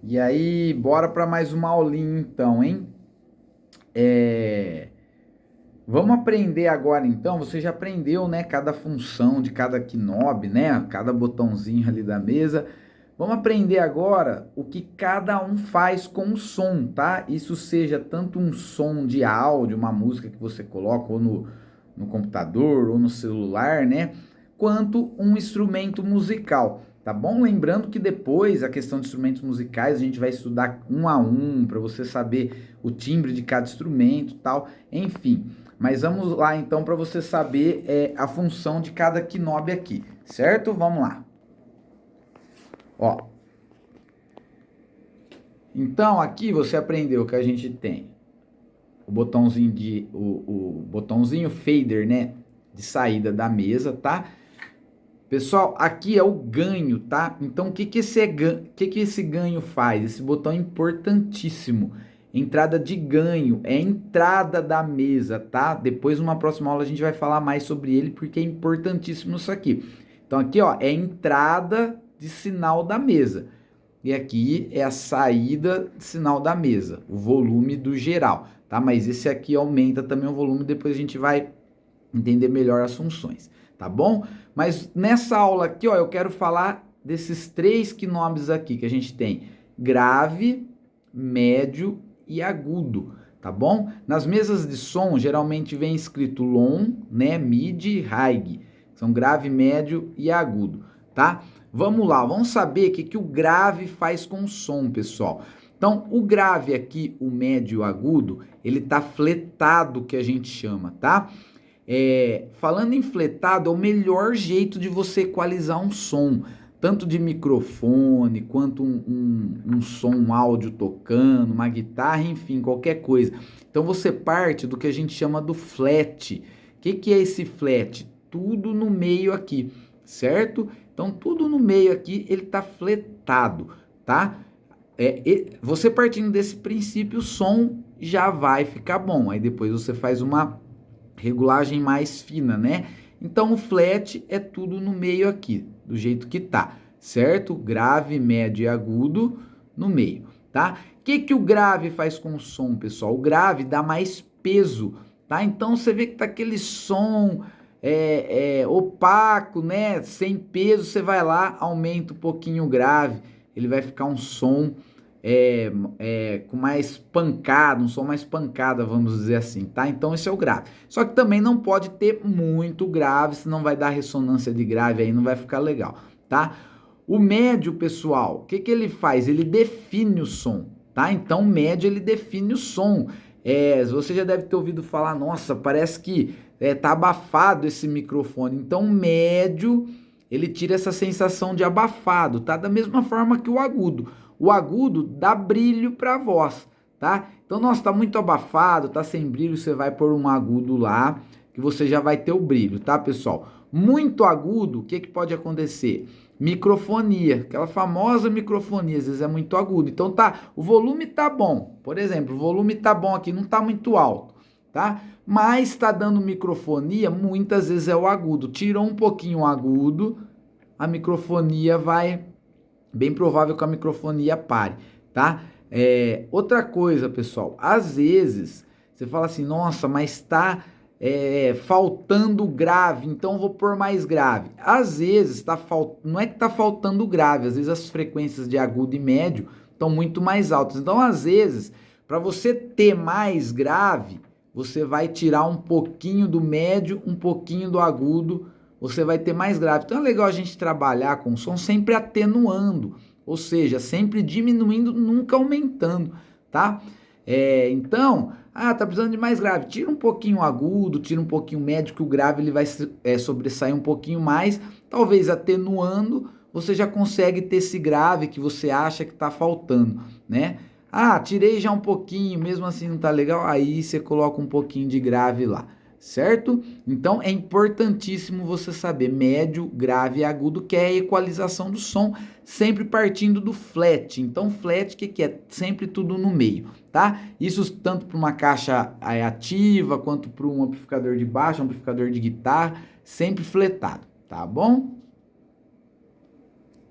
E aí, bora para mais uma aulinha então, hein? Vamos aprender agora então, você já aprendeu, né, cada função de cada knob, né, cada botãozinho ali da mesa. Vamos aprender agora o que cada um faz com o som, tá? Isso seja tanto um som de áudio, uma música que você coloca ou no computador ou no celular, né? Quanto um instrumento musical, tá bom? Lembrando que depois a questão de instrumentos musicais a gente vai estudar um a um para você saber o timbre de cada instrumento, tal, enfim. Mas vamos lá então para você saber a função de cada knob aqui, certo? Vamos lá. Ó, então aqui você aprendeu que a gente tem o botãozinho o botãozinho fader, né, de saída da mesa, tá? Pessoal, aqui é o ganho, tá? Então o que que esse ganho faz? Esse botão é importantíssimo. Entrada de ganho é a entrada da mesa, tá? Depois numa próxima aula a gente vai falar mais sobre ele porque é importantíssimo isso aqui. Então aqui, ó, é a entrada de sinal da mesa. E aqui é a saída de sinal da mesa, o volume do geral, tá? Mas esse aqui aumenta também o volume, depois a gente vai entender melhor as funções, tá bom? Mas nessa aula aqui, ó, eu quero falar desses três knobs aqui que a gente tem: grave, médio e agudo, tá bom? Nas mesas de som, geralmente vem escrito long, né, mid e high, são grave, médio e agudo, tá? Vamos lá, vamos saber o que o grave faz com o som, pessoal. Então, o grave aqui, o médio e o agudo, ele tá fletado, que a gente chama, tá? Falando em fletado, é o melhor jeito de você equalizar um som, tanto de microfone, quanto um som, um áudio tocando, uma guitarra, enfim, qualquer coisa. Então você parte do que a gente chama do flat. O que é esse flat? Tudo no meio aqui, certo? Então tudo no meio aqui, ele tá fletado, tá? Você partindo desse princípio, o som já vai ficar bom. Aí depois você faz uma regulagem mais fina, né? Então o flat é tudo no meio aqui, do jeito que tá, certo? Grave, médio e agudo no meio, tá? O que o grave faz com o som, pessoal? O grave dá mais peso, tá? Então você vê que tá aquele som opaco, né? Sem peso, você vai lá, aumenta um pouquinho o grave, ele vai ficar um som com mais pancada, um som mais pancada, vamos dizer assim, tá? Então esse é o grave. Só que também não pode ter muito grave, senão vai dar ressonância de grave aí, não vai ficar legal, tá? O médio, pessoal, o que ele faz? Ele define o som, tá? Então o médio, ele define o som. Você já deve ter ouvido falar, nossa, parece que tá abafado esse microfone. Então o médio, ele tira essa sensação de abafado, tá? Da mesma forma que o agudo. O agudo dá brilho para a voz, tá? Então, nossa, tá muito abafado, tá sem brilho, você vai pôr um agudo lá, que você já vai ter o brilho, tá, pessoal? Muito agudo, o que pode acontecer? Microfonia, aquela famosa microfonia, às vezes é muito agudo. Então, o volume tá bom. Por exemplo, o volume tá bom aqui, não tá muito alto, tá? Mas tá dando microfonia, muitas vezes é o agudo. Tirou um pouquinho o agudo, a microfonia vai, bem provável que a microfonia pare, tá? Outra coisa, pessoal, às vezes você fala assim, nossa, mas tá faltando grave, então vou pôr mais grave. Às vezes não é que tá faltando grave, às vezes as frequências de agudo e médio estão muito mais altas. Então, às vezes, para você ter mais grave, você vai tirar um pouquinho do médio, um pouquinho do agudo, você vai ter mais grave. Então é legal a gente trabalhar com o som sempre atenuando, ou seja, sempre diminuindo, nunca aumentando, tá? Então, tá precisando de mais grave, tira um pouquinho o agudo, tira um pouquinho o médio, que o grave ele vai sobressair um pouquinho mais, talvez atenuando, você já consegue ter esse grave que você acha que tá faltando, né? Tirei já um pouquinho, mesmo assim não tá legal, aí você coloca um pouquinho de grave lá, certo? Então é importantíssimo você saber médio, grave e agudo, que é a equalização do som, sempre partindo do flat. Então flat, que é? Sempre tudo no meio, tá? Isso tanto para uma caixa ativa, quanto para um amplificador de baixo, amplificador de guitarra, sempre fletado, tá bom?